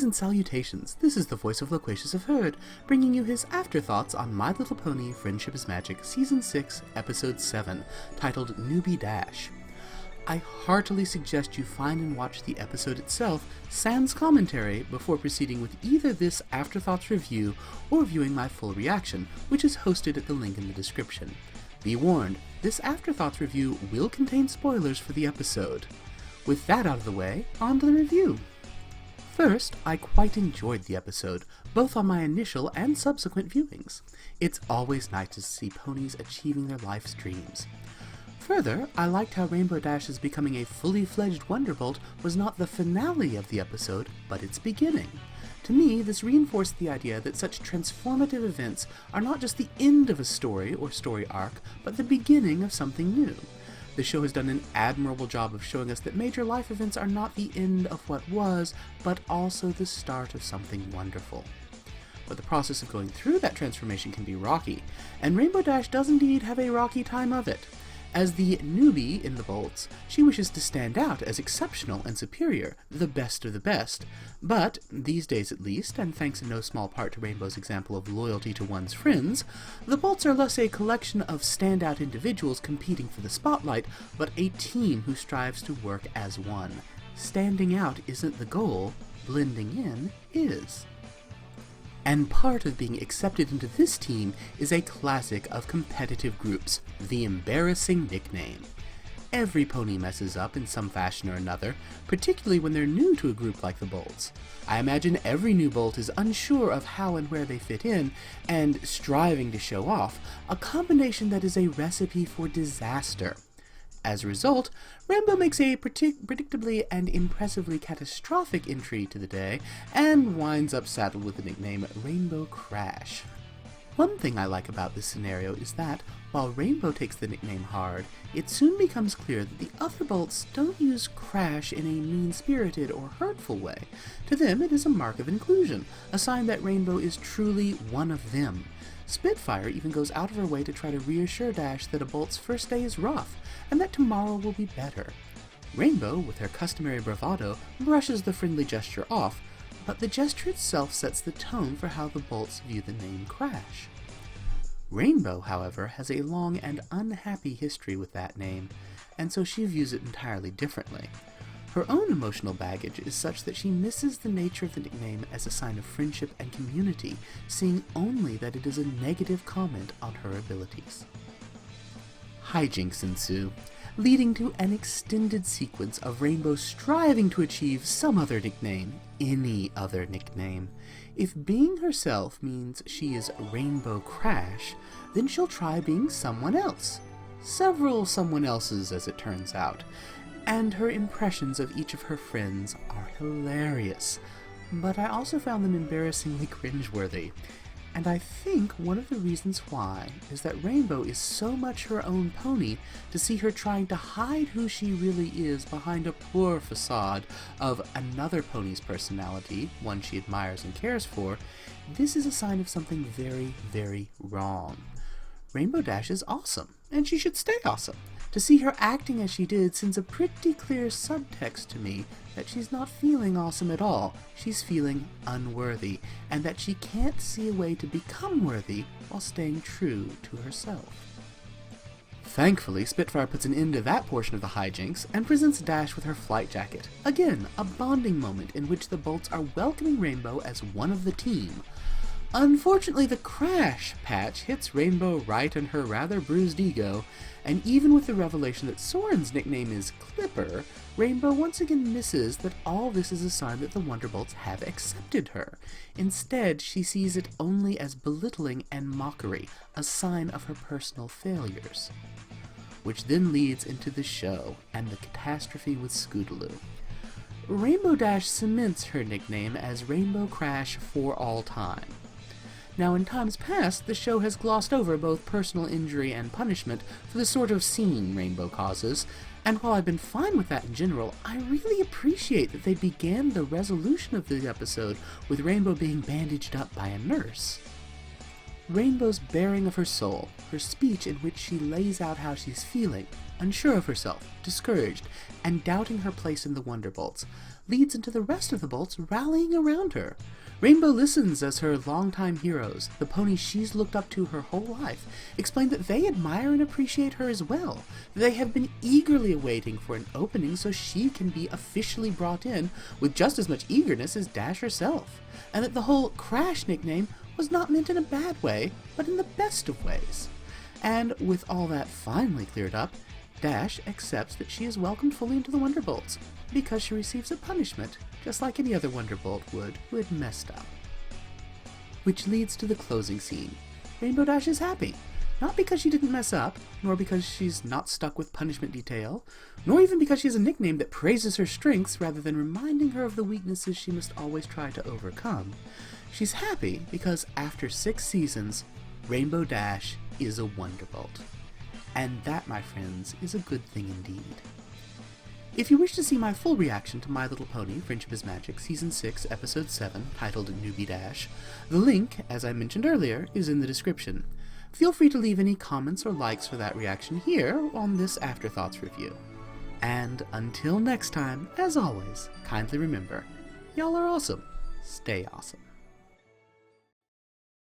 and salutations, this is the voice of Loquacious of Herd, bringing you his afterthoughts on My Little Pony Friendship is Magic Season 6, Episode 7, titled Newbie Dash. I heartily suggest you find and watch the episode itself, sans commentary, before proceeding with either this Afterthoughts review or viewing my full reaction, which is hosted at the link in the description. Be warned, this Afterthoughts review will contain spoilers for the episode. With that out of the way, on to the review. First, I quite enjoyed the episode, both on my initial and subsequent viewings. It's always nice to see ponies achieving their life's dreams. Further, I liked how Rainbow Dash's becoming a fully fledged Wonderbolt was not the finale of the episode, but its beginning. To me, this reinforced the idea that such transformative events are not just the end of a story or story arc, but the beginning of something new. The show has done an admirable job of showing us that major life events are not the end of what was, but also the start of something wonderful. But the process of going through that transformation can be rocky, and Rainbow Dash does indeed have a rocky time of it. As the newbie in the Bolts, she wishes to stand out as exceptional and superior, the best of the best, but, these days at least, and thanks in no small part to Rainbow's example of loyalty to one's friends, the Bolts are less a collection of standout individuals competing for the spotlight, but a team who strives to work as one. Standing out isn't the goal, blending in is. And part of being accepted into this team is a classic of competitive groups, the embarrassing nickname. Every pony messes up in some fashion or another, particularly when they're new to a group like the Bolts. I imagine every new Bolt is unsure of how and where they fit in, and striving to show off, a combination that is a recipe for disaster. As a result, Rainbow makes a predictably and impressively catastrophic entry to the day, and winds up saddled with the nickname Rainbow Crash. One thing I like about this scenario is that, while Rainbow takes the nickname hard, it soon becomes clear that the other Bolts don't use Crash in a mean-spirited or hurtful way. To them, it is a mark of inclusion, a sign that Rainbow is truly one of them. Spitfire even goes out of her way to try to reassure Dash that a Bolt's first day is rough, and that tomorrow will be better. Rainbow, with her customary bravado, brushes the friendly gesture off, but the gesture itself sets the tone for how the Bolts view the name Crash. Rainbow, however, has a long and unhappy history with that name, and so she views it entirely differently. Her own emotional baggage is such that she misses the nature of the nickname as a sign of friendship and community, seeing only that it is a negative comment on her abilities. Hijinks ensue, leading to an extended sequence of Rainbow striving to achieve some other nickname, any other nickname. If being herself means she is Rainbow Crash, then she'll try being someone else. Several someone else's, as it turns out. And her impressions of each of her friends are hilarious, but I also found them embarrassingly cringeworthy. And I think one of the reasons why is that Rainbow is so much her own pony, to see her trying to hide who she really is behind a poor facade of another pony's personality, one she admires and cares for, this is a sign of something very, very wrong. Rainbow Dash is awesome, and she should stay awesome. To see her acting as she did sends a pretty clear subtext to me that she's not feeling awesome at all, she's feeling unworthy, and that she can't see a way to become worthy while staying true to herself. Thankfully, Spitfire puts an end to that portion of the hijinks and presents Dash with her flight jacket. Again, a bonding moment in which the Bolts are welcoming Rainbow as one of the team. Unfortunately, the Crash patch hits Rainbow right in her rather bruised ego, and even with the revelation that Soren's nickname is Clipper, Rainbow once again misses that all this is a sign that the Wonderbolts have accepted her. Instead, she sees it only as belittling and mockery, a sign of her personal failures. Which then leads into the show, and the catastrophe with Scootaloo. Rainbow Dash cements her nickname as Rainbow Crash for all time. Now, in times past, the show has glossed over both personal injury and punishment for the sort of scene Rainbow causes, and while I've been fine with that in general, I really appreciate that they began the resolution of the episode with Rainbow being bandaged up by a nurse. Rainbow's bearing of her soul, her speech in which she lays out how she's feeling, unsure of herself, discouraged, and doubting her place in the Wonderbolts, leads into the rest of the Bolts rallying around her. Rainbow listens as her longtime heroes, the ponies she's looked up to her whole life, explain that they admire and appreciate her as well. They have been eagerly awaiting for an opening so she can be officially brought in with just as much eagerness as Dash herself, and that the whole Crash nickname was not meant in a bad way, but in the best of ways. And with all that finally cleared up, Dash accepts that she is welcomed fully into the Wonderbolts, because she receives a punishment, just like any other Wonderbolt would who had messed up. Which leads to the closing scene. Rainbow Dash is happy, not because she didn't mess up, nor because she's not stuck with punishment detail, nor even because she has a nickname that praises her strengths rather than reminding her of the weaknesses she must always try to overcome. She's happy because after 6 seasons, Rainbow Dash is a Wonderbolt. And that, my friends, is a good thing indeed. If you wish to see my full reaction to My Little Pony, Friendship is Magic, Season 6, Episode 7, titled Newbie Dash, the link, as I mentioned earlier, is in the description. Feel free to leave any comments or likes for that reaction here on this Afterthoughts review. And until next time, as always, kindly remember, y'all are awesome. Stay awesome.